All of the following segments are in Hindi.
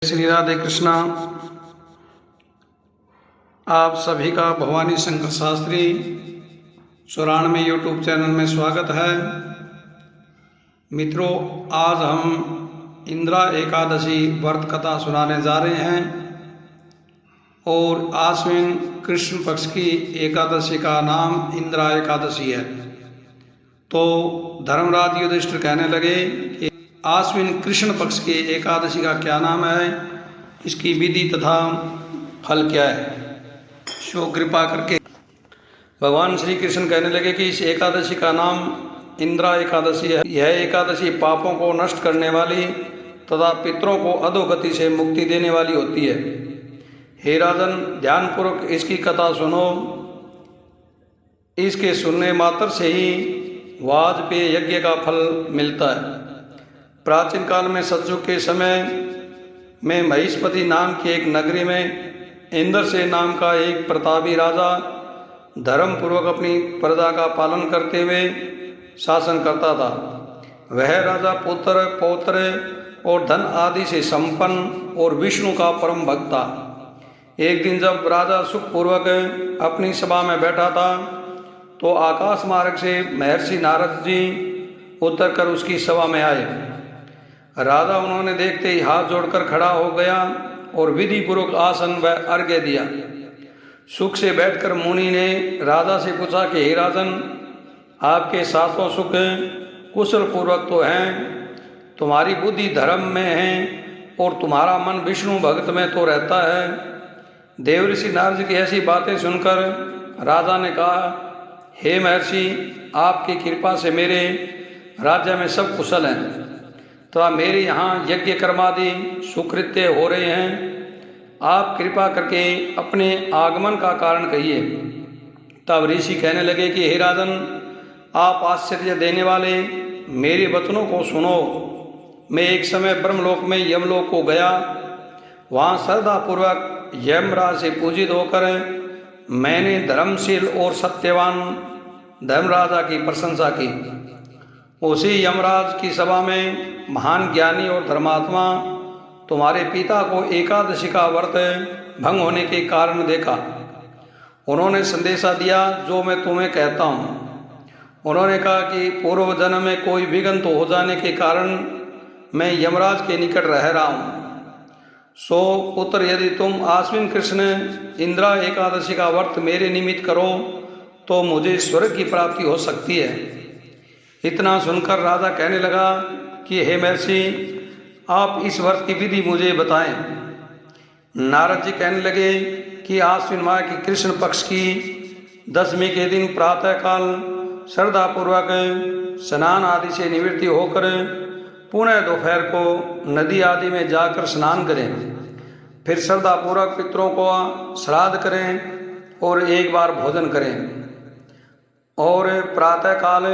श्री राधे कृष्णा। आप सभी का भवानी शंकर शास्त्री 94 यूट्यूब चैनल में स्वागत है। मित्रों, आज हम इंदिरा एकादशी व्रत कथा सुनाने जा रहे हैं और आश्विन कृष्ण पक्ष की एकादशी का नाम इंदिरा एकादशी है। तो धर्मराज युधिष्ठिर कहने लगे कि आश्विन कृष्ण पक्ष की एकादशी का क्या नाम है, इसकी विधि तथा फल क्या है, सो कृपा करके भगवान श्री कृष्ण कहने लगे कि इस एकादशी का नाम इंदिरा एकादशी है। यह एकादशी पापों को नष्ट करने वाली तथा पितरों को अधोगति से मुक्ति देने वाली होती है। हे राजन, ध्यानपूर्वक इसकी कथा सुनो। इसके सुनने मात्र से ही वाजपेय यज्ञ का फल मिलता है। प्राचीन काल में सतयुग के समय में महिष्मति नाम की एक नगरी में इंद्रसेन नाम का एक प्रतापी राजा धर्म पूर्वक अपनी प्रजा का पालन करते हुए शासन करता था। वह राजा पुत्र पौत्र और धन आदि से संपन्न और विष्णु का परम भक्त था। एक दिन जब राजा सुखपूर्वक अपनी सभा में बैठा था तो आकाश मार्ग से महर्षि नारद जी उतरकर उसकी सभा में आए। राजा उन्होंने देखते ही हाथ जोड़कर खड़ा हो गया और विधि पूर्वक आसन व अर्घ्य दिया। सुख से बैठकर मुनि ने राजा से पूछा कि हे राजन, आपके सातों सुख कुशल पूर्वक तो हैं, तुम्हारी बुद्धि धर्म में है और तुम्हारा मन विष्णु भक्त में तो रहता है। देवऋषि नारद की ऐसी बातें सुनकर राजा ने कहा, हे महर्षि, आपकी कृपा से मेरे राज्य में सब कुशल हैं तथा मेरे यहाँ यज्ञ कर्मादि सुकृत्य हो रहे हैं। आप कृपा करके अपने आगमन का कारण कहिए। तब ऋषि कहने लगे कि हे राजन, आप आश्चर्य देने वाले मेरे वचनों को सुनो। मैं एक समय ब्रह्मलोक में यमलोक को गया। वहाँ श्रद्धापूर्वक यमराज से पूजित होकर मैंने धर्मशील और सत्यवान धर्मराजा की प्रशंसा की। उसी यमराज की सभा में महान ज्ञानी और धर्मात्मा तुम्हारे पिता को एकादशी का व्रत भंग होने के कारण देखा। उन्होंने संदेशा दिया जो मैं तुम्हें कहता हूँ। उन्होंने कहा कि पूर्व जन्म में कोई विघ्न तो हो जाने के कारण मैं यमराज के निकट रह रहा हूँ। सो पुत्र, यदि तुम आश्विन कृष्ण इंदिरा एकादशी का व्रत मेरे निमित्त करो तो मुझे स्वर्ग की प्राप्ति हो सकती है। इतना सुनकर राजा कहने लगा कि हे महर्षि, आप इस व्रत की विधि मुझे बताएं। नारद जी कहने लगे कि आश्विन माह की कृष्ण पक्ष की दशमी के दिन प्रातःकाल श्रद्धापूर्वक स्नान आदि से निवृत्ति होकर पुनः दोपहर को नदी आदि में जाकर स्नान करें। फिर श्रद्धापूर्वक पितरों को श्राद्ध करें और एक बार भोजन करें और प्रातःकाल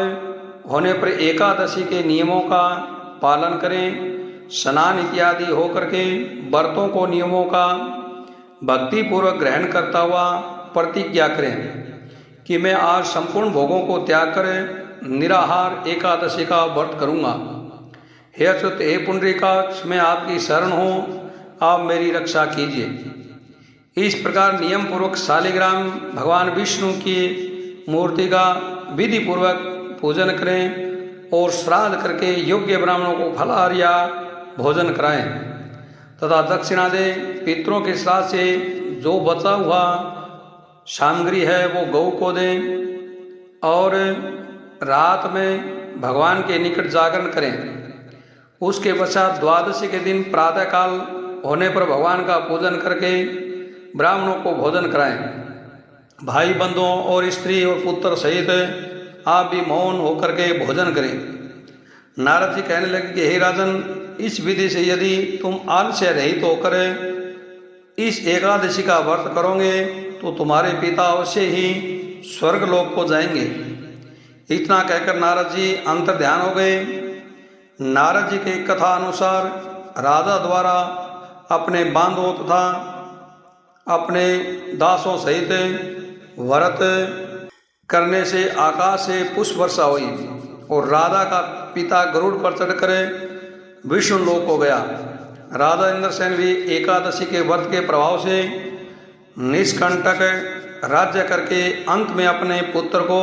होने पर एकादशी के नियमों का पालन करें। स्नान इत्यादि होकर के व्रतों को नियमों का भक्ति पूर्वक ग्रहण करता हुआ प्रतिज्ञा करें कि मैं आज संपूर्ण भोगों को त्याग कर निराहार एकादशी का व्रत करूँगा। हे अच्युत, हे पुंडरीकाक्ष, मैं आपकी शरण हूँ, आप मेरी रक्षा कीजिए। इस प्रकार नियम पूर्वक शालिग्राम भगवान विष्णु की मूर्ति का विधि पूर्वक पूजन करें और श्राद्ध करके योग्य ब्राह्मणों को फलाहार या भोजन कराएं तथा दक्षिणा दें। पितरों के श्राद्ध से जो बचा हुआ सामग्री है वो गौ को दें और रात में भगवान के निकट जागरण करें। उसके पश्चात द्वादशी के दिन प्रातःकाल होने पर भगवान का पूजन करके ब्राह्मणों को भोजन कराएं। भाई बंधुओं और स्त्री और पुत्र सहित आप भी मौन होकर के भोजन करें। नारद जी कहने लगे कि हे राजन, इस विधि से यदि तुम आलस्य रहित होकर इस एकादशी का व्रत करोगे तो तुम्हारे पिता अवश्य ही स्वर्ग लोक को जाएंगे। इतना कहकर नारद जी अंतर ध्यान हो गए। नारद जी के कथा अनुसार राजा द्वारा अपने बांधवों तथा अपने दासों सहित व्रत करने से आकाश से पुष्प वर्षा हुई और राजा का पिता गरुड़ पर चढ़कर विष्णु लोक को गया। राजा इंद्रसेन भी एकादशी के व्रत के प्रभाव से निष्कंटक राज्य करके अंत में अपने पुत्र को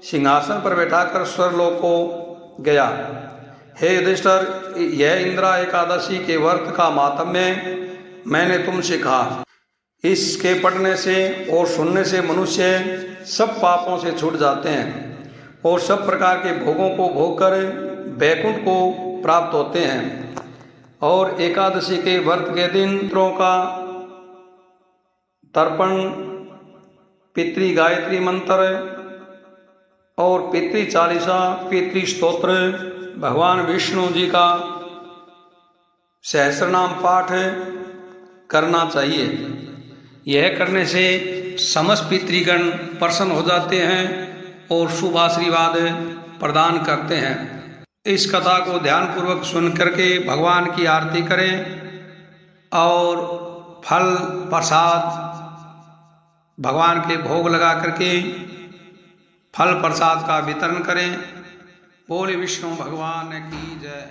सिंहासन पर बैठाकर स्वर्गलोक को गया। हे युधिष्ठिर, यह इंदिरा एकादशी के व्रत का माहात्म्य मैंने तुमसे कहा। इसके पढ़ने से और सुनने से मनुष्य सब पापों से छूट जाते हैं और सब प्रकार के भोगों को भोग कर वैकुंठ को प्राप्त होते हैं। और एकादशी के व्रत के दिन पितरों का तर्पण, पितृ गायत्री मंत्र और पितृ चालीसा, पितृ स्तोत्र, भगवान विष्णु जी का सहस्रनाम पाठ करना चाहिए। यह करने से समस्त पितृगण प्रसन्न हो जाते हैं और शुभ आशीर्वाद प्रदान करते हैं। इस कथा को ध्यानपूर्वक सुन करके भगवान की आरती करें और फल प्रसाद भगवान के भोग लगा करके फल प्रसाद का वितरण करें। बोले विष्णु भगवान की जय।